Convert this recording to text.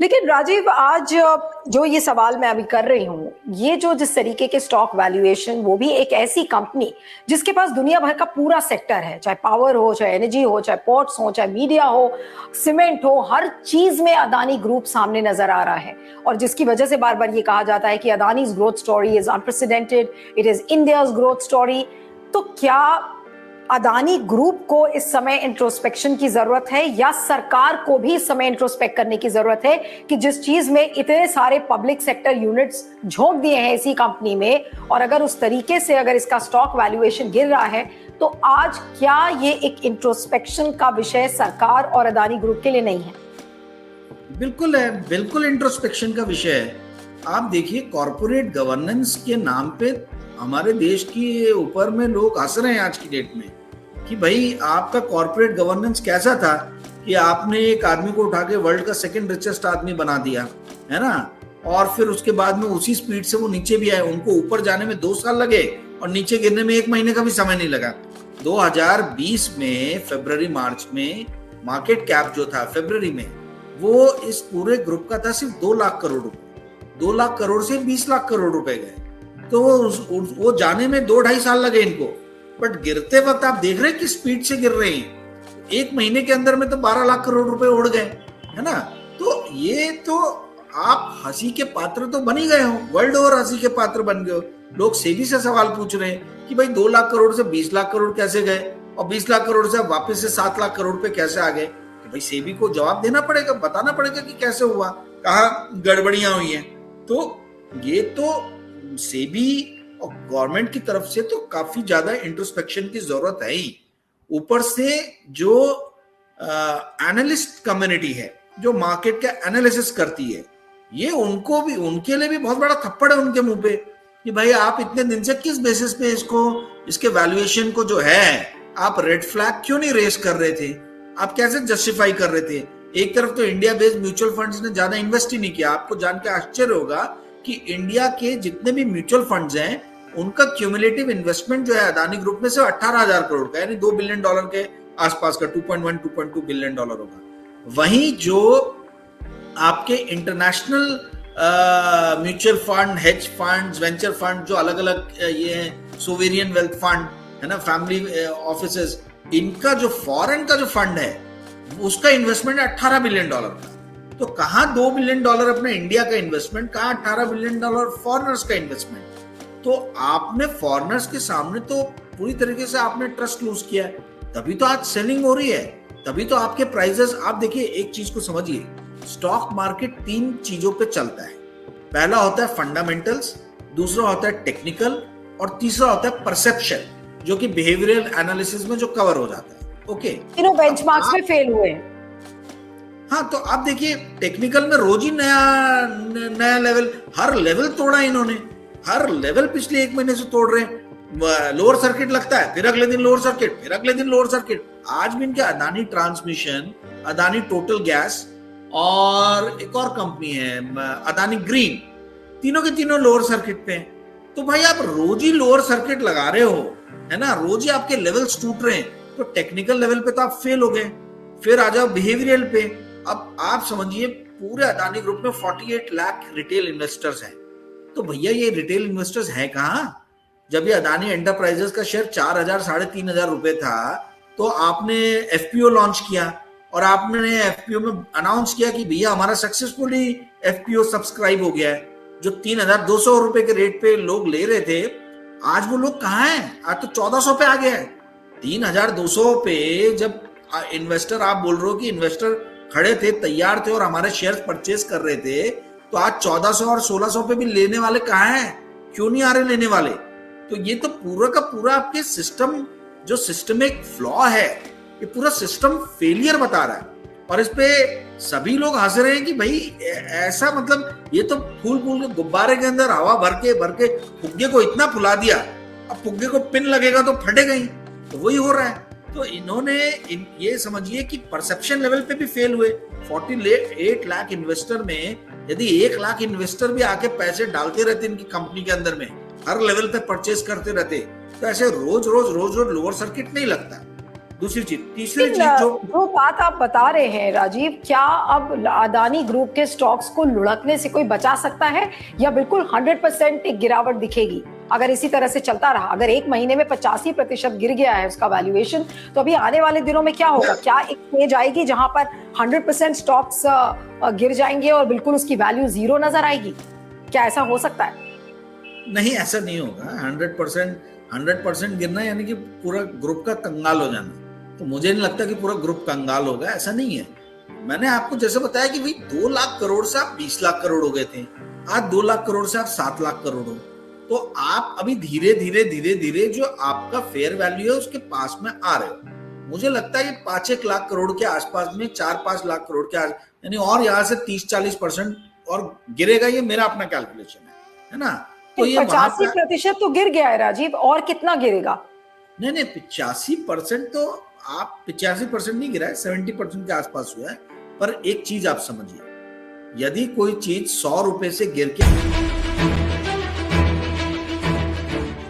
लेकिन राजीव, आज जो ये सवाल मैं अभी कर रही हूँ, ये जो जिस तरीके के स्टॉक वैल्यूएशन, वो भी एक ऐसी कंपनी जिसके पास दुनिया भर का पूरा सेक्टर है, चाहे पावर हो, चाहे एनर्जी हो, चाहे पोर्ट्स हो, चाहे मीडिया हो, सीमेंट हो, हर चीज में अदानी ग्रुप सामने नजर आ रहा है। और जिसकी वजह से बार बार ये कहा जाता है कि Adani's growth story is unprecedented, it is India's growth story. तो क्या अदानी ग्रुप को इस समय इंट्रोस्पेक्शन की जरूरत है, या सरकार को भी इस समय इंट्रोस्पेक्ट करने की जरूरत है कि जिस चीज में इतने सारे पब्लिक सेक्टर यूनिट्स झोंक दिए हैं इसी कंपनी में, और अगर उस तरीके से अगर इसका स्टॉक वैल्यूएशन गिर रहा है, तो आज क्या ये एक इंट्रोस्पेक्शन का विषय सरकार और अदानी ग्रुप के लिए नहीं है? बिल्कुल है, बिल्कुल इंट्रोस्पेक्शन का विषय है। आप देखिए, कॉर्पोरेट गवर्नेंस के नाम पे हमारे देश के ऊपर में लोग हंस रहे हैं आज की डेट में कि भाई आपका कॉर्पोरेट गवर्नेंस कैसा था कि आपने एक आदमी को उठा के वर्ल्ड का सेकंड रिचेस्ट आदमी बना दिया, है ना। और फिर उसके बाद में उसी स्पीड से वो नीचे भी आए। उनको ऊपर जाने में 2 साल लगे और नीचे गिरने में 1 महीने का भी समय नहीं लगा। 2020 में फरवरी मार्च में मार्केट कैप जो था फरवरी में, वो इस पूरे ग्रुप का था सिर्फ 2 लाख करोड़ रुपए। 2 लाख करोड़ से 20 लाख करोड़ रुपए गए। तो वो जाने में 2-2.5 साल लगे इनको, बट गिरते वक्त आप देख रहे हैं कि स्पीड से गिर रहे हैं। 1 महीने के अंदर में तो 12 लाख करोड़ रुपए उड़ गए, है ना। तो ये तो आप हंसी के पात्र तो बन ही गए हो, वर्ल्ड ओवर हंसी के पात्र बन गए हो। लोग सेबी से सवाल पूछ रहे हैं कि भाई 2 लाख करोड़ से 20 लाख करोड़ कैसे गए, और 20 लाख करोड़ से वापस से 7 लाख करोड़ पे कैसे आ गए। तो भाई सेबी को जवाब देना पड़ेगा, बताना पड़ेगा कि कैसे हुआ, कहाँ गड़बड़ियां हुई हैं। तो ये तो सेबी और गवर्नमेंट की तरफ से तो काफी ज्यादा इंट्रोस्पेक्शन की जरूरत है ही। ऊपर से जो एनालिस्ट कम्युनिटी है, जो मार्केट का एनालिसिस करती है, ये उनको भी, उनके लिए भी बहुत बड़ा थप्पड़ है उनके मुंह पे कि भाई आप इतने दिन से किस बेसिस पे इसको, इसके वैल्यूएशन को जो है आप रेड फ्लैग क्यों नहीं रेस कर रहे थे, आप कैसे जस्टिफाई कर रहे थे। एक तरफ तो इंडिया बेस्ड म्यूचुअल फंड्स ने ज्यादा इन्वेस्ट ही नहीं किया। आपको जान के आश्चर्य होगा कि इंडिया के जितने भी म्यूचुअल फंड्स हैं, उनका क्यूमुलेटिव इन्वेस्टमेंट जो है अदानी ग्रुप में से 18,000 करोड़ का, यानी $2 बिलियन के आसपास का, 2.1-2.2 बिलियन डॉलर होगा। वहीं जो आपके international mutual fund, hedge fund, venture fund, जो अलग अलग ये है, सोवेरियन वेल्थ फंड, है ना, फैमिली ऑफिसेस, इनका जो फॉरेन का जो फंड है उसका इन्वेस्टमेंट है $18 बिलियन का। तो कहां $2 बिलियन अपने इंडिया का इन्वेस्टमेंट, कहां $18 बिलियन फॉरेनर्स का इन्वेस्टमेंट। तो आपने फॉरेनर्स के सामने तो पूरी तरीके से आपने ट्रस्ट लूज किया है, तभी तो आज सेलिंग हो रही है, तभी तो आपके प्राइसेस। आप देखिए, एक चीज को समझिए, स्टॉक मार्केट 3 चीजों पे चलता है। पहला होता है फंडामेंटल्स, दूसरा होता है टेक्निकल, और तीसरा होता है परसेप्शन, जो कि बिहेवियरल एनालिसिस में जो कवर हो जाता है। ओके, तीनों बेंचमार्क्स में फेल हुए। हाँ, तो आप देखिए, टेक्निकल में रोज ही नया लेवल, हर लेवल तोड़ा इन्होंने, हर लेवल पिछले 1 महीने से तोड़ रहे हैं। लोअर सर्किट लगता है, फिर अगले दिन लोअर सर्किट, फिर अगले दिन लोअर सर्किट। आज भी इनके Adani transmission, Adani total gas और एक और कंपनी है अदानी ग्रीन, तीनों के तीनों लोअर सर्किट पे हैं। तो भाई आप रोज ही लोअर सर्किट लगा रहे हो, है ना, रोज ही आपके लेवल्स टूट रहे हैं। तो टेक्निकल लेवल पे तो आप फेल हो गए, फिर आ जाओ बिहेवियरल पे। अब आप समझिए, पूरे अदानी ग्रुप में 48 लाख रिटेल इन्वेस्टर्स हैं। तो भैया ये रिटेल इन्वेस्टर्स हैं कहां? जब ये अदानी एंटरप्राइजेस का शेयर 4,000 साढ़े 3,000 रुपए था, तो आपने एफपीओ लॉन्च किया, और आपने एफपीओ में अनाउंस किया कि भैया हमारा सक्सेसफुली एफपीओ सब्सक्राइब हो गया है। जो 3,200 रुपए के रेट पे लोग ले रहे थे, आज वो लोग कहाँ हैं? आज तो 1,400 पे आ गया है। 3,200 पे जब इन्वेस्टर, आप बोल रहे हो कि इन्वेस्टर खड़े थे, तैयार थे और हमारे शेयर परचेज कर रहे थे, तो आज 1,400 और 1,600 पे भी लेने वाले कहाँ हैं? क्यों नहीं आ रहे लेने वाले? तो ये तो पूरा का पूरा आपके सिस्टम, जो सिस्टमिक फ्लॉ है, ये पूरा सिस्टम फेलियर बता रहा है। और इस पे सभी लोग हंस रहे हैं कि भाई ऐसा, मतलब ये तो फूल के गुब्बारे के अंदर हवा भर के फुग्गे को इतना फुला दिया, अब फुग्गे को पिन लगेगा तो फटेगा ही। तो वही हो रहा है। तो इन्होंने ये समझिए कि परसेप्शन लेवल पे भी फेल हुए। 48 लाख इन्वेस्टर में यदि 1 लाख इन्वेस्टर भी आके पैसे डालते रहते इनकी कंपनी के अंदर में, हर लेवल पे परचेज करते रहते, तो ऐसे रोज रोज लोअर सर्किट नहीं लगता। दूसरी चीज, तीसरी लेकिन चीज जो बात आप बता रहे हैं राजीव, क्या अब अदानी ग्रुप के स्टॉक्स को लुढ़कने से कोई बचा सकता है, या बिल्कुल 100% एक गिरावट दिखेगी अगर इसी तरह से चलता रहा? अगर एक महीने में 85% गिर गया है उसका वैल्यूएशन, तो अभी आने वाले दिनों में क्या होगा? क्या एक स्टेज आएगी जहां पर 100% स्टॉक्स गिर जाएंगे और बिल्कुल उसकी वैल्यू जीरो नजर आएगी? क्या ऐसा हो सकता है? नहीं, ऐसा नहीं होगा। 100% गिरना यानी कि पूरा ग्रुप का कंगाल हो जाना, तो मुझे नहीं लगता कि पूरा ग्रुप कंगाल होगा, ऐसा नहीं है। मैंने आपको जैसे बताया कि भाई 2 लाख करोड़ से आप 20 लाख करोड़ हो गए थे, आज 2 लाख करोड़ से आप 7 लाख करोड़ हो, तो आप अभी धीरे धीरे जो आपका फेयर वैल्यू है उसके पास में आ रहे हो। मुझे लगता है ये 5-1 लाख करोड़ के आसपास में, 4-5 लाख करोड़ के यानी और यहाँ से 30-40% और गिरेगा, ये मेरा अपना कैलकुलेशन है ना। तो ये 85% तो गिर गया है राजीव, और कितना गिरेगा? नहीं, 85% तो आप 85% नहीं गिरा है, 70% के आसपास हुआ है। पर एक चीज आप समझिए, यदि कोई चीज 100 रुपए से गिर के